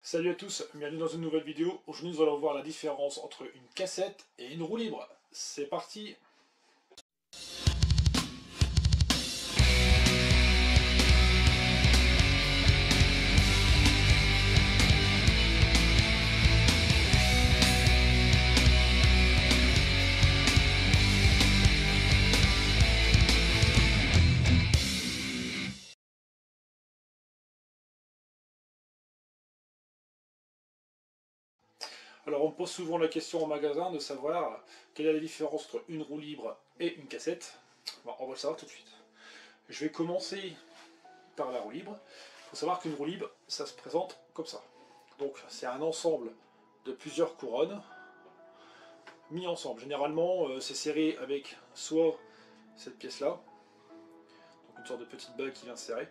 Salut à tous, bienvenue dans une nouvelle vidéo. Aujourd'hui nous allons voir la différence entre une cassette et une roue libre. C'est parti! Alors on me pose souvent la question au magasin de savoir quelle est la différence entre une roue libre et une cassette. Bon, on va le savoir tout de suite. Je vais commencer par la roue libre. Il faut savoir qu'une roue libre, ça se présente comme ça. Donc c'est un ensemble de plusieurs couronnes mis ensemble. Généralement c'est serré avec soit cette pièce là, donc une sorte de petite bague qui vient se serrer,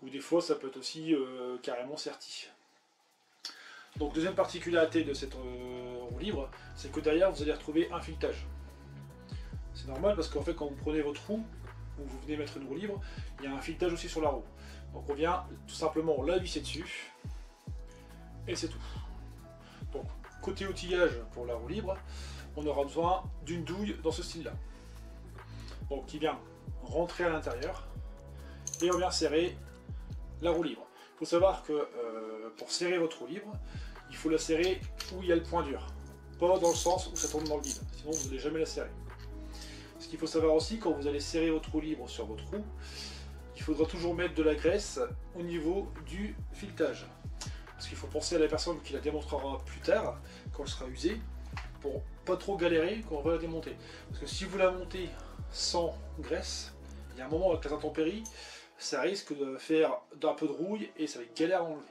ou des fois ça peut être aussi carrément serti. Donc deuxième particularité de cette roue libre, c'est que derrière vous allez retrouver un filetage. C'est normal parce qu'en fait quand vous prenez votre roue, où vous venez mettre une roue libre, il y a un filetage aussi sur la roue. Donc on vient tout simplement la visser dessus, et c'est tout. Donc côté outillage pour la roue libre, on aura besoin d'une douille dans ce style là. Donc qui vient rentrer à l'intérieur, et on vient serrer la roue libre. Il faut savoir que pour serrer votre roue libre, il faut la serrer où il y a le point dur, pas dans le sens où ça tourne dans le vide, sinon vous n'allez jamais la serrer. Ce qu'il faut savoir aussi, quand vous allez serrer votre roue libre sur votre roue, il faudra toujours mettre de la graisse au niveau du filetage. Parce qu'il faut penser à la personne qui la démontera plus tard, quand elle sera usée, pour pas trop galérer quand on va la démonter. Parce que si vous la montez sans graisse, il y a un moment avec les intempéries, ça risque de faire un peu de rouille et ça va être galère à enlever.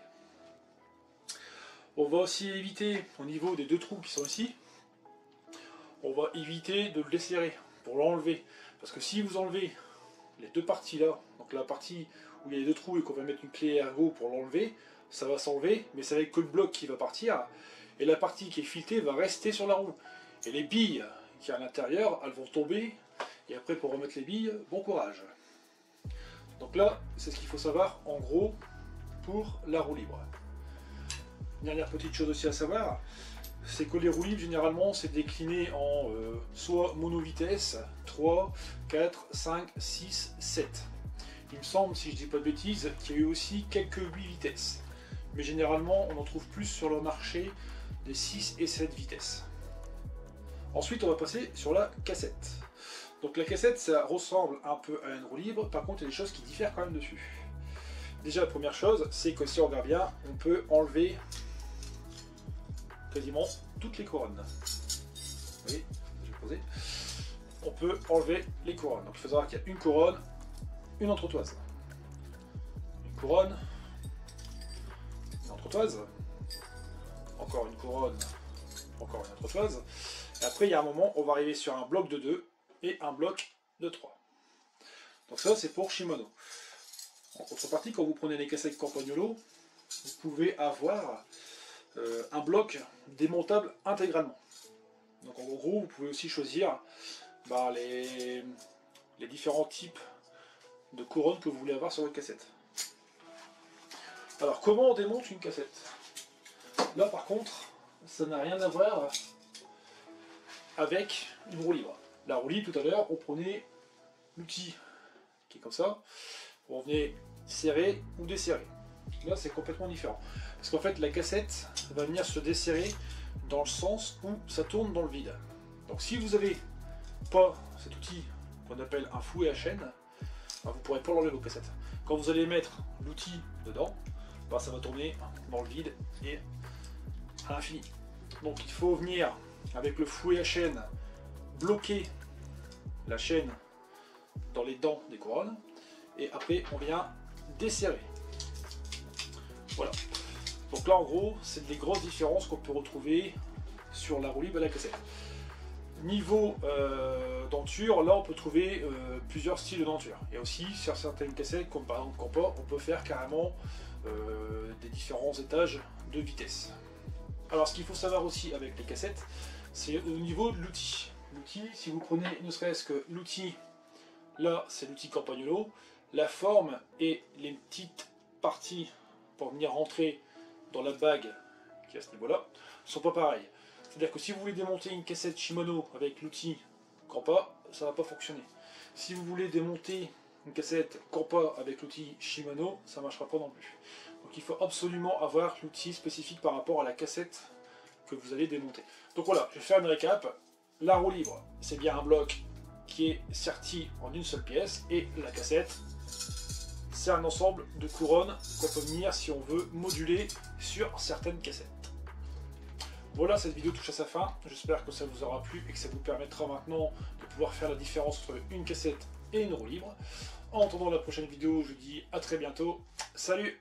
On va aussi éviter, au niveau des deux trous qui sont ici, on va éviter de le desserrer pour l'enlever. Parce que si vous enlevez les deux parties là, donc la partie où il y a les deux trous et qu'on va mettre une clé ergo pour l'enlever, ça va s'enlever, mais c'est avec que le bloc qui va partir, et la partie qui est filetée va rester sur la roue. Et les billes qui sont à l'intérieur, elles vont tomber, et après pour remettre les billes, bon courage. Donc là, c'est ce qu'il faut savoir en gros pour la roue libre. Dernière petite chose aussi à savoir, c'est que les roues libres généralement c'est décliné en soit mono-vitesse, 3, 4, 5, 6, 7. Il me semble, si je dis pas de bêtises, qu'il y a eu aussi quelques 8 vitesses. Mais généralement on en trouve plus sur le marché des 6 et 7 vitesses. Ensuite on va passer sur la cassette. Donc la cassette ça ressemble un peu à une roue libre, par contre il y a des choses qui diffèrent quand même dessus. Déjà la première chose c'est que si on regarde bien, on peut enlever quasiment toutes les couronnes. Oui, je vais poser. On peut enlever les couronnes. Donc il faut savoir qu'il y a une couronne, une entretoise. Une couronne, une entretoise, encore une couronne, encore une entretoise. Et après il y a un moment, on va arriver sur un bloc de 2 et un bloc de 3. Donc ça c'est pour Shimano. En contrepartie, quand vous prenez les cassettes Campagnolo, vous pouvez avoir un bloc démontable intégralement. Donc en gros, vous pouvez aussi choisir les différents types de couronnes que vous voulez avoir sur votre cassette. Alors comment on démonte une cassette? Là par contre, ça n'a rien à voir avec une roue libre. La roue libre, tout à l'heure, on prenait l'outil qui est comme ça, on venait serrer ou desserrer. Là c'est complètement différent. Parce qu'en fait la cassette va venir se desserrer dans le sens où ça tourne dans le vide. Donc si vous n'avez pas cet outil qu'on appelle un fouet à chaîne, vous ne pourrez pas l'enlever vos cassettes. Quand vous allez mettre l'outil dedans, ça va tourner dans le vide et à l'infini. Donc il faut venir avec le fouet à chaîne bloquer la chaîne dans les dents des couronnes et après on vient desserrer. Voilà. Donc là en gros c'est des grosses différences qu'on peut retrouver sur la roue libre et la cassette. Niveau denture, là on peut trouver plusieurs styles de denture. Et aussi sur certaines cassettes, comme par exemple Compa, on peut faire carrément des différents étages de vitesse. Alors ce qu'il faut savoir aussi avec les cassettes, c'est au niveau de l'outil. L'outil, si vous prenez ne serait-ce que l'outil, là c'est l'outil Campagnolo, la forme et les petites parties pour venir rentrer dans la bague qui est à ce niveau-là ne sont pas pareils. C'est-à-dire que si vous voulez démonter une cassette Shimano avec l'outil Kampa, ça ne va pas fonctionner. Si vous voulez démonter une cassette Kampa avec l'outil Shimano, ça ne marchera pas non plus. Donc il faut absolument avoir l'outil spécifique par rapport à la cassette que vous allez démonter. Donc voilà, je vais faire une récap. La roue libre, c'est bien un bloc qui est serti en une seule pièce, et la cassette, c'est un ensemble de couronnes qu'on peut venir si on veut moduler sur certaines cassettes. Voilà, cette vidéo touche à sa fin. J'espère que ça vous aura plu et que ça vous permettra maintenant de pouvoir faire la différence entre une cassette et une roue libre. En attendant la prochaine vidéo, je vous dis à très bientôt. Salut!